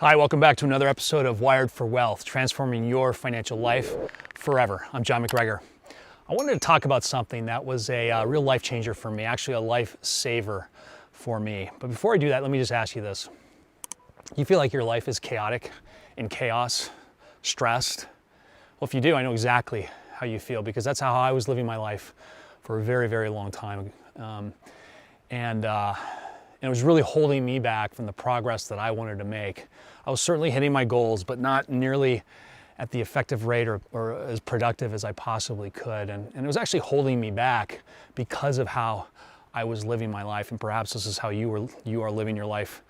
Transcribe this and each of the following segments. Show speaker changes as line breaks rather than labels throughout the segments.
Hi, welcome back to another episode of Wired for Wealth, transforming your financial life forever. I'm John McGregor. I wanted to talk about something that was a real life changer for me, actually a lifesaver for me. But before I do that, let me just ask you this. You feel like your life is chaotic, in chaos, stressed? Well, if you do, I know exactly how you feel because that's how I was living my life for a very, very long time. And it was really holding me back from the progress that I wanted to make. I was certainly hitting my goals, but not nearly at the effective rate or as productive as I possibly could. And it was actually holding me back because of how I was living my life. And perhaps this is how you are living your life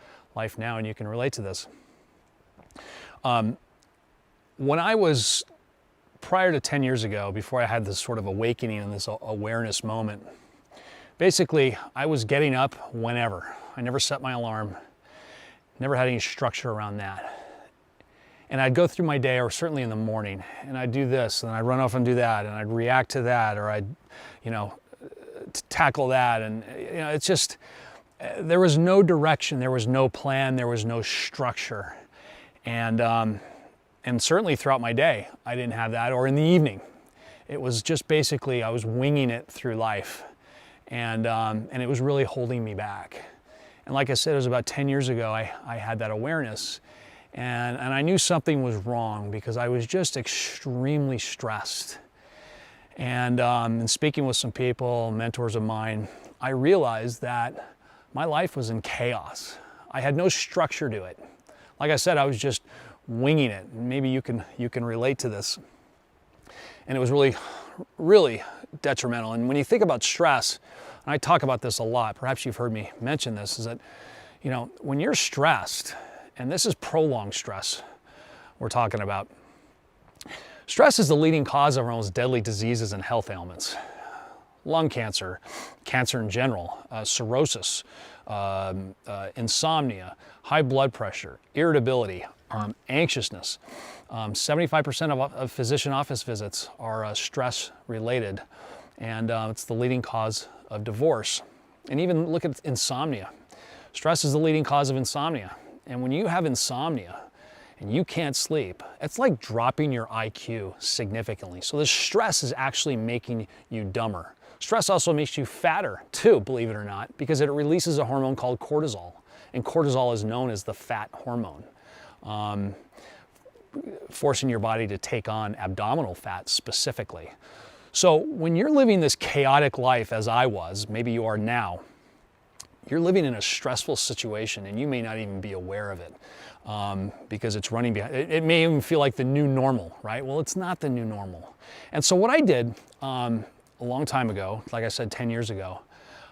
now, and you can relate to this. When I was, prior to 10 years ago, before I had this sort of awakening and this awareness moment, basically I was getting up whenever. I never set my alarm, never had any structure around that. And I'd go through my day, or certainly in the morning, and I'd do this, and I'd run off and do that, and I'd react to that, or I'd, tackle that. And, it's just, there was no direction, there was no plan, there was no structure. And certainly throughout my day, I didn't have that, or in the evening. It was just basically, I was winging it through life. And it was really holding me back. And like I said, it was about 10 years ago I had that awareness. And I knew something was wrong because I was just extremely stressed. And in speaking with some people, mentors of mine, I realized that my life was in chaos. I had no structure to it. Like I said, I was just winging it. Maybe you can relate to this. And it was really, really detrimental. And when you think about stress, and I talk about this a lot, perhaps you've heard me mention this, is that, when you're stressed, and this is prolonged stress we're talking about, stress is the leading cause of our most deadly diseases and health ailments. Lung cancer, cancer in general, cirrhosis, insomnia, high blood pressure, irritability, anxiousness. 75% of physician office visits are stress related, and it's the leading cause of divorce. And even look at insomnia. Stress is the leading cause of insomnia. And when you have insomnia and you can't sleep, it's like dropping your IQ significantly. So the stress is actually making you dumber. Stress also makes you fatter too, believe it or not, because it releases a hormone called cortisol. And cortisol is known as the fat hormone, forcing your body to take on abdominal fat specifically. So when you're living this chaotic life, as I was, maybe you are now, you're living in a stressful situation and you may not even be aware of it because it's running behind. It may even feel like the new normal, right? Well, it's not the new normal. And so what I did a long time ago, like I said, 10 years ago,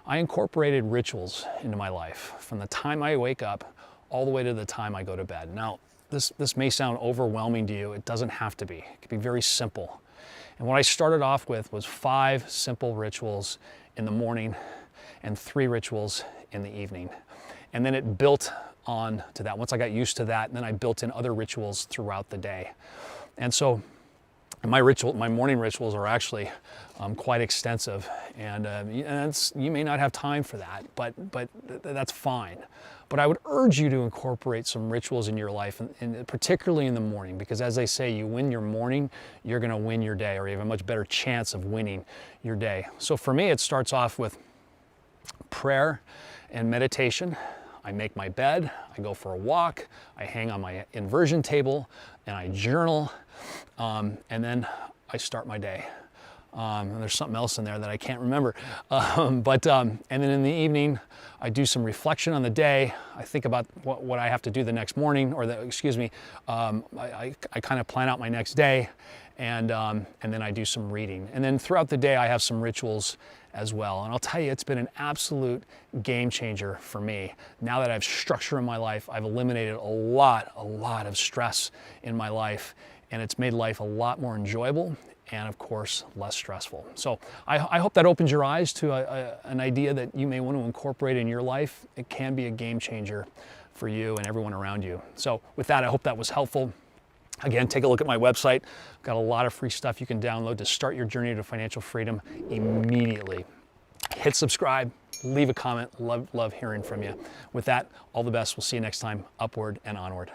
I incorporated rituals into my life from the time I wake up all the way to the time I go to bed. Now, this may sound overwhelming to you. It doesn't have to be. It can be very simple. And what I started off with was 5 simple rituals in the morning and 3 rituals in the evening. And then it built on to that. Once I got used to that, then I built in other rituals throughout the day. And so my morning rituals are actually quite extensive, and you may not have time for that, but that's fine. But I would urge you to incorporate some rituals in your life, and particularly in the morning, because as they say, you win your morning, you're going to win your day, or you have a much better chance of winning your day. So for me, it starts off with prayer and meditation. I make my bed, I go for a walk, I hang on my inversion table, and I journal, and then I start my day. And there's something else in there that I can't remember. And then in the evening, I do some reflection on the day. I think about what I have to do the next morning, or I kind of plan out my next day, and then I do some reading. And then throughout the day, I have some rituals as well. And I'll tell you, it's been an absolute game changer for me. Now that I have structure in my life, I've eliminated a lot of stress in my life, and it's made life a lot more enjoyable and, of course, less stressful. So I hope that opens your eyes to an idea that you may want to incorporate in your life. It can be a game changer for you and everyone around you. So with that, I hope that was helpful. Again, take a look at my website. I've got a lot of free stuff you can download to start your journey to financial freedom immediately. Hit subscribe, leave a comment. Love hearing from you. With that, all the best. We'll see you next time. Upward and onward.